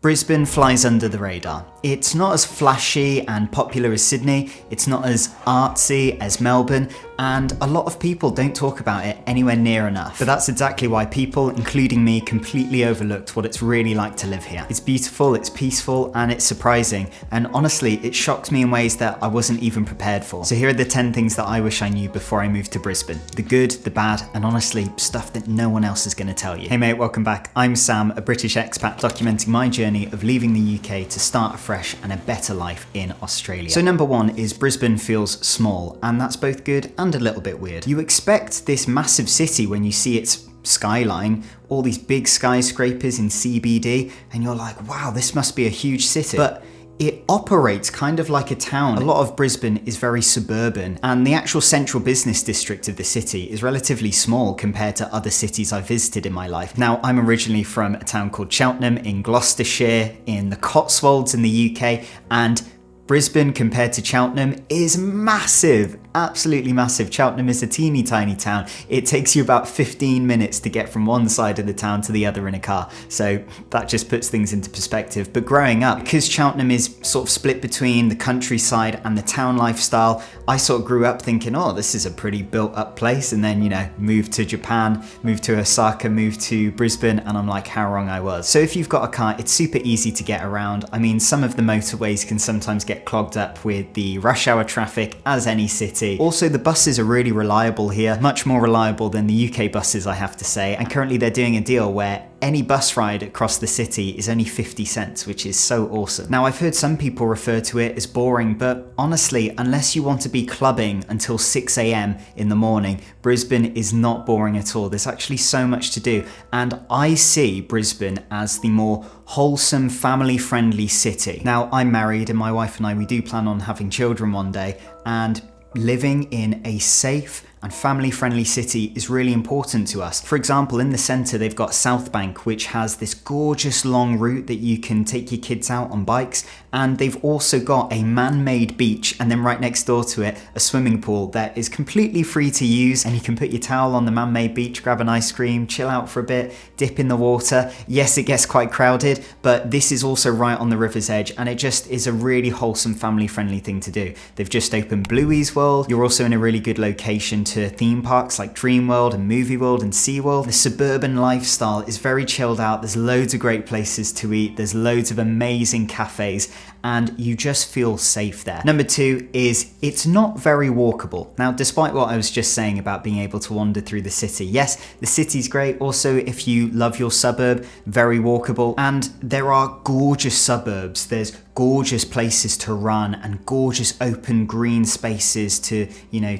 Brisbane flies under the radar. It's not as flashy and popular as Sydney, it's not as artsy as Melbourne, and a lot of people don't talk about it anywhere near enough. But that's exactly why people, including me, completely overlooked what it's really like to live here. It's beautiful, it's peaceful, and it's surprising, and honestly, it shocked me in ways that I wasn't even prepared for. So here are the 10 things that I wish I knew before I moved to Brisbane. The good, the bad, and honestly, stuff that no one else is going to tell you. Hey mate, welcome back. I'm Sam, a British expat documenting my journey of leaving the UK to start afresh and a better life in Australia. So number one is Brisbane feels small, and that's both good and a little bit weird. You expect this massive city when you see its skyline, all these big skyscrapers in CBD, and you're like, wow, this must be a huge city. But it operates kind of like a town. A lot of Brisbane is very suburban, and the actual central business district of the city is relatively small compared to other cities I've visited in my life. Now, I'm originally from a town called Cheltenham in Gloucestershire in the Cotswolds in the UK, and Brisbane compared to Cheltenham is massive, absolutely massive. Cheltenham is a teeny tiny town. It takes you about 15 minutes to get from one side of the town to the other in a car. So that just puts things into perspective. But growing up, because Cheltenham is sort of split between the countryside and the town lifestyle, I sort of grew up thinking, oh, this is a pretty built up place. And then, moved to Japan, moved to Osaka, moved to Brisbane, and I'm like, how wrong I was. So if you've got a car, it's super easy to get around. I mean, some of the motorways can sometimes get clogged up with the rush hour traffic, as any city. Also, the buses are really reliable here, much more reliable than the UK buses, I have to say. And currently they're doing a deal where any bus ride across the city is only 50 cents, which is so awesome. Now, I've heard some people refer to it as boring, but honestly, unless you want to be clubbing until 6 a.m. in the morning, Brisbane is not boring at all. There's actually so much to do. And I see Brisbane as the more wholesome, family-friendly city. Now, I'm married and my wife and I, we do plan on having children one day, and living in a safe and family-friendly city is really important to us. For example, in the centre, they've got South Bank, which has this gorgeous long route that you can take your kids out on bikes. And they've also got a man-made beach, and then right next door to it, a swimming pool that is completely free to use. And you can put your towel on the man-made beach, grab an ice cream, chill out for a bit, dip in the water. Yes, it gets quite crowded, but this is also right on the river's edge, and it just is a really wholesome, family-friendly thing to do. They've just opened Bluey's World. You're also in a really good location to theme parks like Dreamworld and Movie World and SeaWorld. The suburban lifestyle is very chilled out. There's loads of great places to eat. There's loads of amazing cafes, and you just feel safe there. Number two is it's not very walkable. Now, despite what I was just saying about being able to wander through the city, yes, the city's great. Also, if you love your suburb, very walkable. And there are gorgeous suburbs. There's gorgeous places to run and gorgeous open green spaces to,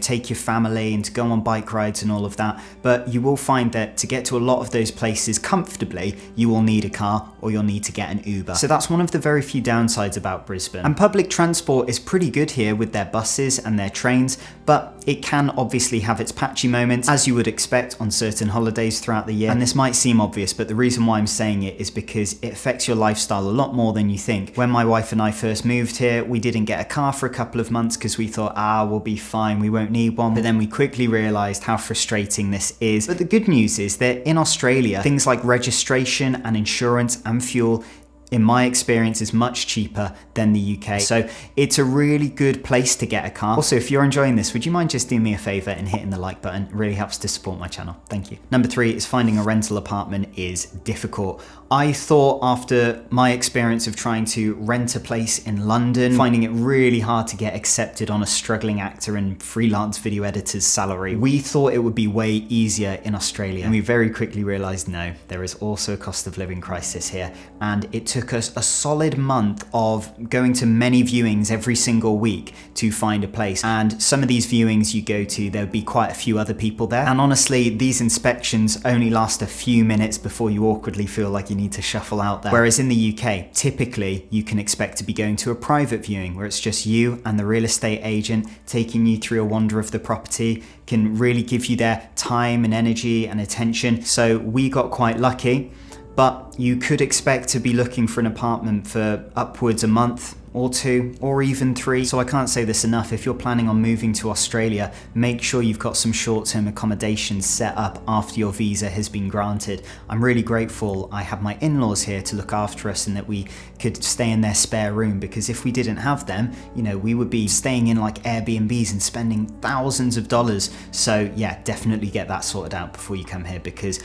take your family and to go on bike rides and all of that. But you will find that to get to a lot of those places comfortably, you will need a car or you'll need to get an Uber. So that's one of the very few downsides about Brisbane. And public transport is pretty good here with their buses and their trains, but it can obviously have its patchy moments, as you would expect on certain holidays throughout the year. And this might seem obvious, but the reason why I'm saying it is because it affects your lifestyle a lot more than you think. When my wife and I first moved here, we didn't get a car for a couple of months because we thought, we'll be fine, we won't need one. But then we quickly realised how frustrating this is. But the good news is that in Australia, things like registration and insurance and fuel, in my experience, is much cheaper than the UK. So it's a really good place to get a car. Also, if you're enjoying this, would you mind just doing me a favor and hitting the like button? It really helps to support my channel. Thank you. Number three is finding a rental apartment is difficult. I thought after my experience of trying to rent a place in London, finding it really hard to get accepted on a struggling actor and freelance video editor's salary, we thought it would be way easier in Australia. And we very quickly realized, no, there is also a cost of living crisis here. And it took us a solid month of going to many viewings every single week to find a place. And some of these viewings you go to, there'll be quite a few other people there. And honestly, these inspections only last a few minutes before you awkwardly feel like you need to shuffle out there. Whereas in the UK, typically you can expect to be going to a private viewing where it's just you and the real estate agent taking you through a wander of the property, can really give you their time and energy and attention. So we got quite lucky. But you could expect to be looking for an apartment for upwards a month, or 2 or even 3. So I can't say this enough. If you're planning on moving to Australia, make sure you've got some short-term accommodations set up after your visa has been granted. I'm really grateful I have my in-laws here to look after us and that we could stay in their spare room, because if we didn't have them, you know, we would be staying in like Airbnbs and spending thousands of dollars. So yeah, definitely get that sorted out before you come here, because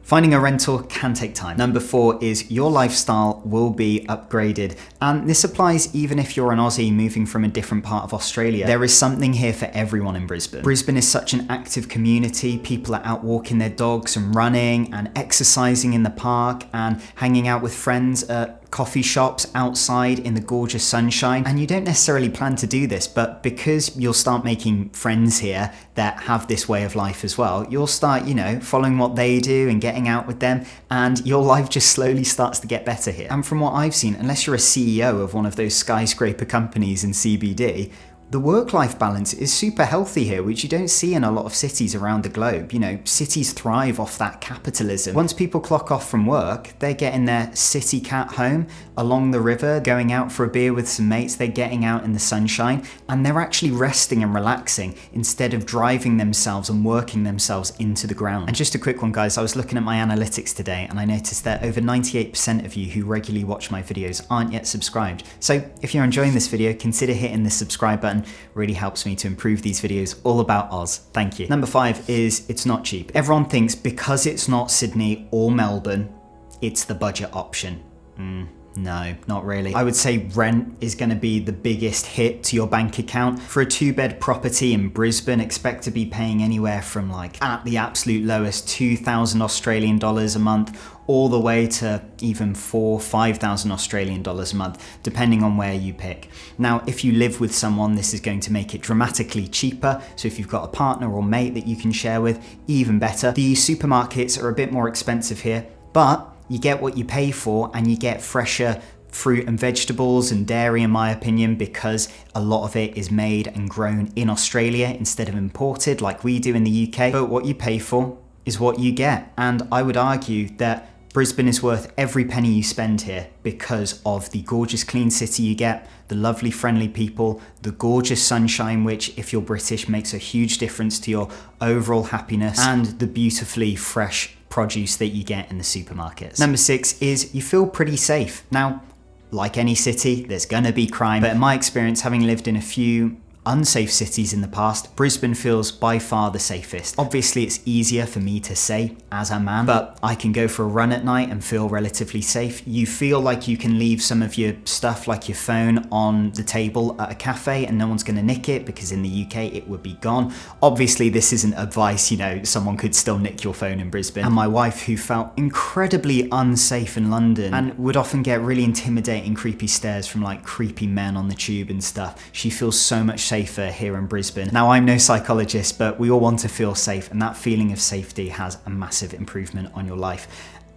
finding a rental can take time. Number 4 is your lifestyle will be upgraded. And this applies even if you're an Aussie moving from a different part of Australia. There is something here for everyone in Brisbane. Brisbane is such an active community. People are out walking their dogs and running and exercising in the park and hanging out with friends at coffee shops outside in the gorgeous sunshine. And you don't necessarily plan to do this, but because you'll start making friends here that have this way of life as well, you'll start, you know, following what they do and getting out with them, and your life just slowly starts to get better here. And from what I've seen, unless you're a CEO of one of those skyscraper companies in CBD, the work-life balance is super healthy here, which you don't see in a lot of cities around the globe. You know, cities thrive off that capitalism. Once people clock off from work, they're getting their city cat home along the river, going out for a beer with some mates, they're getting out in the sunshine, and they're actually resting and relaxing instead of driving themselves and working themselves into the ground. And just a quick one, guys, I was looking at my analytics today and I noticed that over 98% of you who regularly watch my videos aren't yet subscribed. So if you're enjoying this video, consider hitting the subscribe button. Really helps me to improve these videos all about Oz. Thank you. Number 5 is it's not cheap. Everyone thinks because it's not Sydney or Melbourne, it's the budget option. No, not really. I would say rent is going to be the biggest hit to your bank account. For a 2-bed property in Brisbane, expect to be paying anywhere from, like, at the absolute lowest, 2,000 Australian dollars a month, all the way to even 5,000 Australian dollars a month, depending on where you pick. Now, if you live with someone, this is going to make it dramatically cheaper. So if you've got a partner or mate that you can share with, even better. The supermarkets are a bit more expensive here, but you get what you pay for, and you get fresher fruit and vegetables and dairy, in my opinion, because a lot of it is made and grown in Australia instead of imported like we do in the UK. But what you pay for is what you get. And I would argue that Brisbane is worth every penny you spend here because of the gorgeous clean city you get, the lovely friendly people, the gorgeous sunshine, which if you're British makes a huge difference to your overall happiness, and the beautifully fresh produce that you get in the supermarkets. Number 6 is you feel pretty safe. Now, like any city, there's gonna be crime, but in my experience, having lived in a few unsafe cities in the past, Brisbane feels by far the safest. Obviously, it's easier for me to say as a man, but I can go for a run at night and feel relatively safe. You feel like you can leave some of your stuff, like your phone, on the table at a cafe and no one's gonna nick it, because in the UK it would be gone. Obviously, this isn't advice, you know, someone could still nick your phone in Brisbane. And my wife, who felt incredibly unsafe in London and would often get really intimidating, creepy stares from like creepy men on the tube and stuff, she feels so much safer here in Brisbane. Now, I'm no psychologist, but we all want to feel safe, and that feeling of safety has a massive improvement on your life.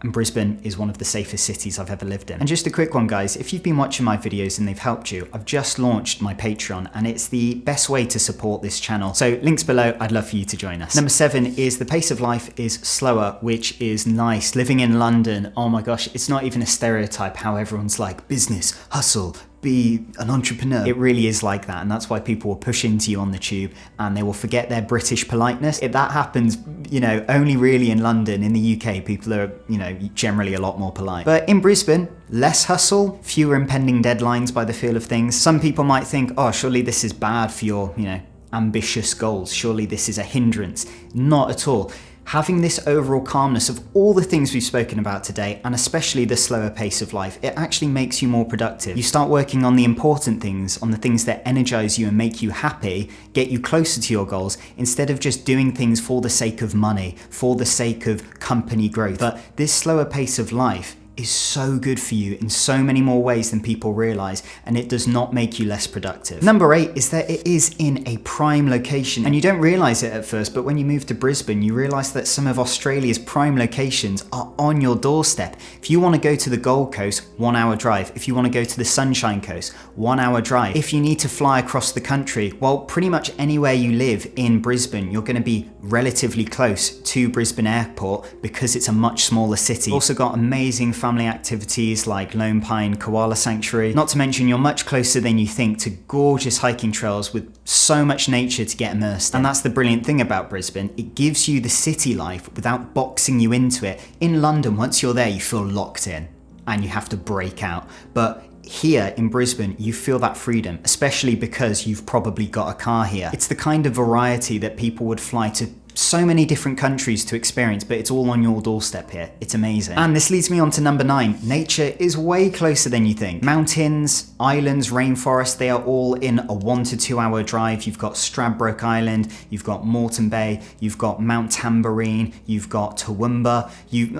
And Brisbane is one of the safest cities I've ever lived in. And just a quick one, guys, if you've been watching my videos and they've helped you, I've just launched my Patreon, and it's the best way to support this channel. So links below, I'd love for you to join us. Number 7 is the pace of life is slower, which is nice. Living in London, oh my gosh, it's not even a stereotype how everyone's like business, hustle, be an entrepreneur. It really is like that, and that's why people will push into you on the tube and they will forget their British politeness. If that happens, you know, only really in London. In the UK, people are, you know, generally a lot more polite. But in Brisbane, less hustle, fewer impending deadlines by the feel of things. Some people might think, oh, surely this is bad for your, you know, ambitious goals. Surely this is a hindrance. Not at all. Having this overall calmness of all the things we've spoken about today, and especially the slower pace of life, it actually makes you more productive. You start working on the important things, on the things that energize you and make you happy, get you closer to your goals, instead of just doing things for the sake of money, for the sake of company growth. But this slower pace of life is so good for you in so many more ways than people realize, and it does not make you less productive. Number 8 is that it is in a prime location, and you don't realize it at first, but when you move to Brisbane, you realize that some of Australia's prime locations are on your doorstep. If you want to go to the Gold Coast, 1 hour drive. If you want to go to the Sunshine Coast, 1 hour drive. If you need to fly across the country, well, pretty much anywhere you live in Brisbane, you're going to be relatively close to Brisbane Airport because it's a much smaller city. Also got amazing family activities like Lone Pine Koala Sanctuary. Not to mention you're much closer than you think to gorgeous hiking trails with so much nature to get immersed in. And that's the brilliant thing about Brisbane. It gives you the city life without boxing you into it. In London, once you're there, you feel locked in and you have to break out. But here in Brisbane, you feel that freedom, especially because you've probably got a car here. It's the kind of variety that people would fly to so many different countries to experience, but it's all on your doorstep here. It's amazing. And this leads me on to number 9. Nature is way closer than you think. Mountains, islands, rainforests, they are all in a 1 to 2 hour drive. You've got Stradbroke Island, you've got Moreton Bay, you've got Mount Tamborine, you've got Toowoomba.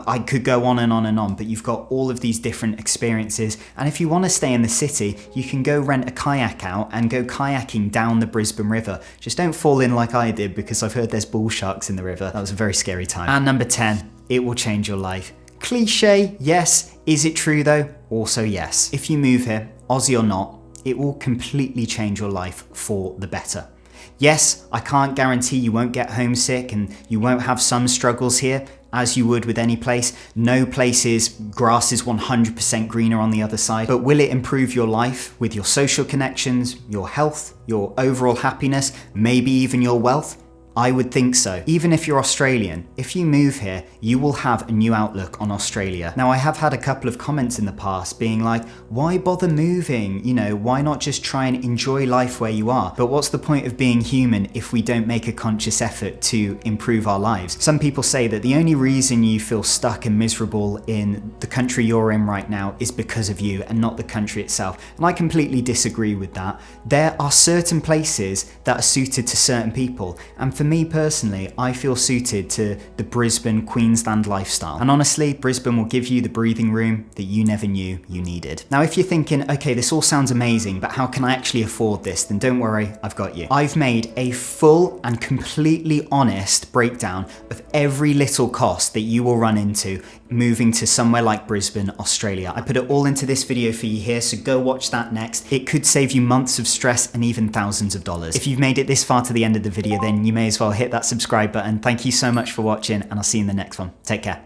I could go on and on and on, but you've got all of these different experiences. And if you want to stay in the city, you can go rent a kayak out and go kayaking down the Brisbane River. Just don't fall in like I did, because I've heard there's bull sharks in the river. That was a very scary time. And number 10, it will change your life. Cliche, yes. Is it true though? Also yes. If you move here, Aussie or not, it will completely change your life for the better. Yes, I can't guarantee you won't get homesick and you won't have some struggles here, as you would with any place. No place's grass is 100% greener on the other side. But will it improve your life with your social connections, your health, your overall happiness, maybe even your wealth? I would think so. Even if you're Australian, if you move here, you will have a new outlook on Australia. Now, I have had a couple of comments in the past being like, why bother moving? You know, why not just try and enjoy life where you are? But what's the point of being human if we don't make a conscious effort to improve our lives? Some people say that the only reason you feel stuck and miserable in the country you're in right now is because of you and not the country itself. And I completely disagree with that. There are certain places that are suited to certain people. And for me personally, I feel suited to the Brisbane, Queensland lifestyle. And honestly, Brisbane will give you the breathing room that you never knew you needed. Now, if you're thinking, okay, this all sounds amazing, but how can I actually afford this? Then don't worry, I've got you. I've made a full and completely honest breakdown of every little cost that you will run into moving to somewhere like Brisbane, Australia. I put it all into this video for you here, so go watch that next. It could save you months of stress and even thousands of dollars. If you've made it this far to the end of the video, then you may as well hit that subscribe button. Thank you so much for watching, and I'll see you in the next one. Take care.